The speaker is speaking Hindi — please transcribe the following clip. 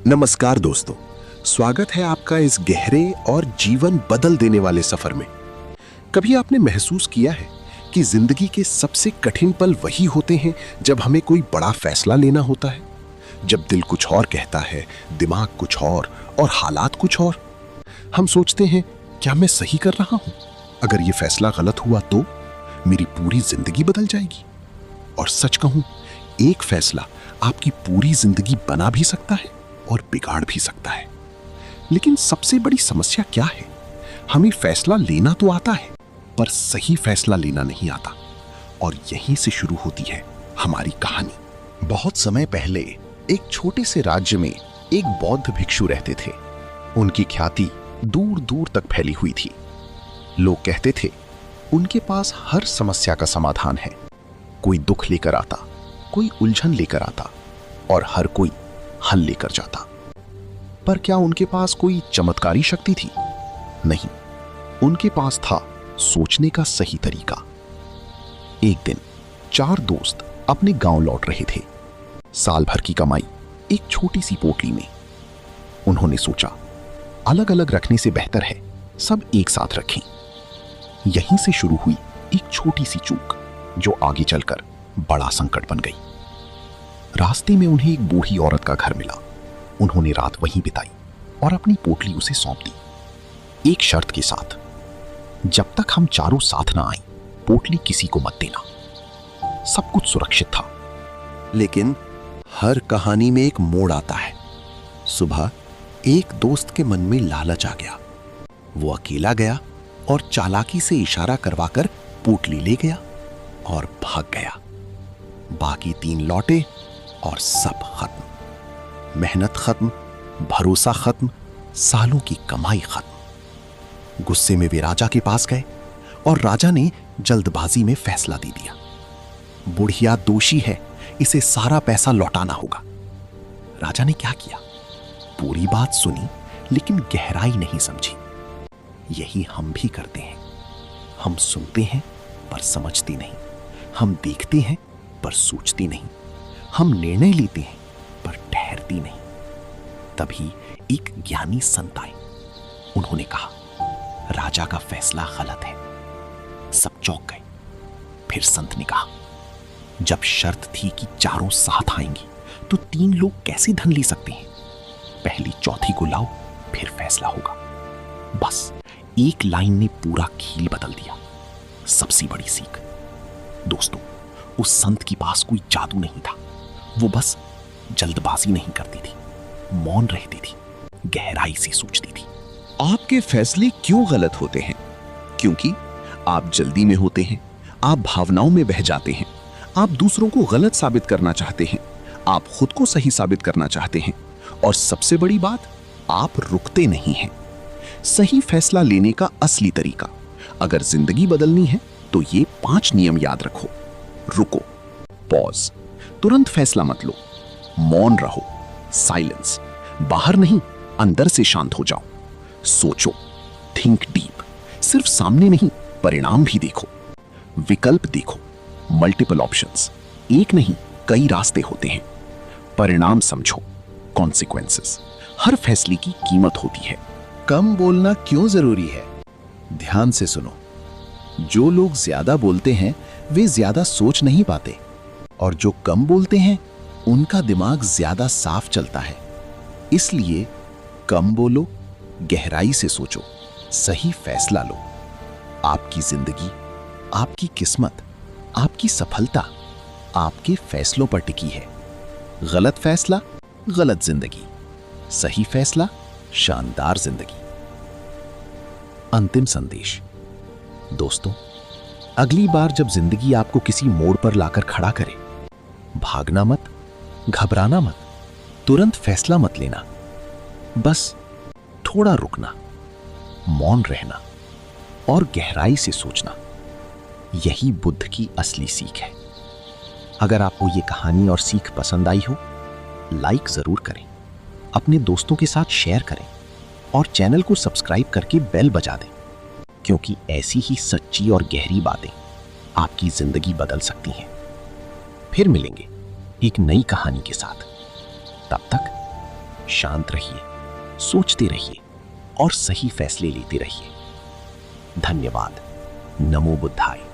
नमस्कार दोस्तों, स्वागत है आपका इस गहरे और जीवन बदल देने वाले सफर में। कभी आपने महसूस किया है कि जिंदगी के सबसे कठिन पल वही होते हैं जब हमें कोई बड़ा फैसला लेना होता है, जब दिल कुछ और कहता है, दिमाग कुछ और हालात कुछ और। हम सोचते हैं, क्या मैं सही कर रहा हूं? अगर ये फैसला गलत हुआ तो मेरी पूरी जिंदगी बदल जाएगी। और सच कहूं, एक फैसला आपकी पूरी जिंदगी बना भी सकता है और बिगाड़ भी सकता है। लेकिन सबसे बड़ी समस्या क्या है? हमें फैसला लेना तो आता है, पर सही फैसला लेना नहीं आता। और यहीं से शुरू होती है हमारी कहानी। बहुत समय पहले एक छोटे से राज्य में एक बौद्ध भिक्षु रहते थे। उनकी ख्याति दूर दूर तक फैली हुई थी। लोग कहते थे, उनके पास हर समस्या का समाधान है। कोई दुख लेकर आता, कोई उलझन लेकर आता और हर कोई हल लेकर जाता। पर क्या उनके पास कोई चमत्कारी शक्ति थी? नहीं, उनके पास था सोचने का सही तरीका। एक दिन 4 दोस्त अपने गांव लौट रहे थे। साल भर की कमाई एक छोटी सी पोटली में। उन्होंने सोचा, अलग अलग रखने से बेहतर है सब एक साथ रखें। यहीं से शुरू हुई एक छोटी सी चूक जो आगे चलकर बड़ा संकट बन गई। रास्ते में उन्हें एक बूढ़ी औरत का घर मिला। उन्होंने रात वहीं बिताई और अपनी पोटली उसे सौंप दी, एक शर्त के साथ, जब तक हम चारों साथ ना आए पोटली किसी को मत देना। सब कुछ सुरक्षित था। लेकिन हर कहानी में एक मोड़ आता है। सुबह एक दोस्त के मन में लालच आ गया। वो अकेला गया और चालाकी से इशारा करवाकर पोटली ले गया और भाग गया। बाकी 3 लौटे और सब खत्म। मेहनत खत्म, भरोसा खत्म, सालों की कमाई खत्म। गुस्से में वे राजा के पास गए और राजा ने जल्दबाजी में फैसला दे दिया, बुढ़िया दोषी है, इसे सारा पैसा लौटाना होगा। राजा ने क्या किया? पूरी बात सुनी लेकिन गहराई नहीं समझी। यही हम भी करते हैं। हम सुनते हैं पर समझते नहीं, हम देखते हैं पर सोचते नहीं, हम निर्णय लेते हैं पर ठहरती नहीं। तभी एक ज्ञानी संत आए। उन्होंने कहा, राजा का फैसला गलत है। सब चौंक गए। फिर संत ने कहा, जब शर्त थी कि चारों साथ आएंगे तो 3 लोग कैसे धन ले सकते हैं? पहली चौथी को लाओ, फिर फैसला होगा। बस एक लाइन ने पूरा खेल बदल दिया। सबसे बड़ी सीख दोस्तों, उस संत के पास कोई जादू नहीं था। वो बस जल्दबाजी नहीं करती थी, मौन रहती थी, गहराई से सोचती थी। आपके फैसले क्यों गलत होते हैं? क्योंकि आप जल्दी में होते हैं, आप भावनाओं में बह जाते हैं, आप दूसरों को गलत साबित करना चाहते हैं, आप खुद को सही साबित करना चाहते हैं, और सबसे बड़ी बात, आप रुकते नहीं हैं। सही फैसला लेने का असली तरीका, अगर जिंदगी बदलनी है तो ये 5 नियम याद रखो। रुको, पॉज, तुरंत फैसला मत लो, मौन रहो, साइलेंस, बाहर नहीं अंदर से शांत हो जाओ, सोचो, थिंक डीप, सिर्फ सामने नहीं परिणाम भी देखो, विकल्प देखो, मल्टीपल ऑप्शंस, एक नहीं कई रास्ते होते हैं, परिणाम समझो, कॉन्सिक्वेंसेस, हर फैसले की कीमत होती है। कम बोलना क्यों जरूरी है? ध्यान से सुनो। जो लोग ज्यादा बोलते हैं वे ज्यादा सोच नहीं पाते, और जो कम बोलते हैं उनका दिमाग ज्यादा साफ चलता है। इसलिए कम बोलो, गहराई से सोचो, सही फैसला लो। आपकी जिंदगी, आपकी किस्मत, आपकी सफलता आपके फैसलों पर टिकी है। गलत फैसला, गलत जिंदगी। सही फैसला, शानदार जिंदगी। अंतिम संदेश दोस्तों, अगली बार जब जिंदगी आपको किसी मोड़ पर लाकर खड़ा करे, भागना मत, घबराना मत, तुरंत फैसला मत लेना। बस थोड़ा रुकना, मौन रहना और गहराई से सोचना। यही बुद्ध की असली सीख है। अगर आपको ये कहानी और सीख पसंद आई हो, लाइक जरूर करें, अपने दोस्तों के साथ शेयर करें और चैनल को सब्सक्राइब करके बेल बजा दें, क्योंकि ऐसी ही सच्ची और गहरी बातें आपकी जिंदगी बदल सकती हैं। फिर मिलेंगे एक नई कहानी के साथ। तब तक शांत रहिए, सोचते रहिए और सही फैसले लेते रहिए। धन्यवाद। नमो बुद्धाय।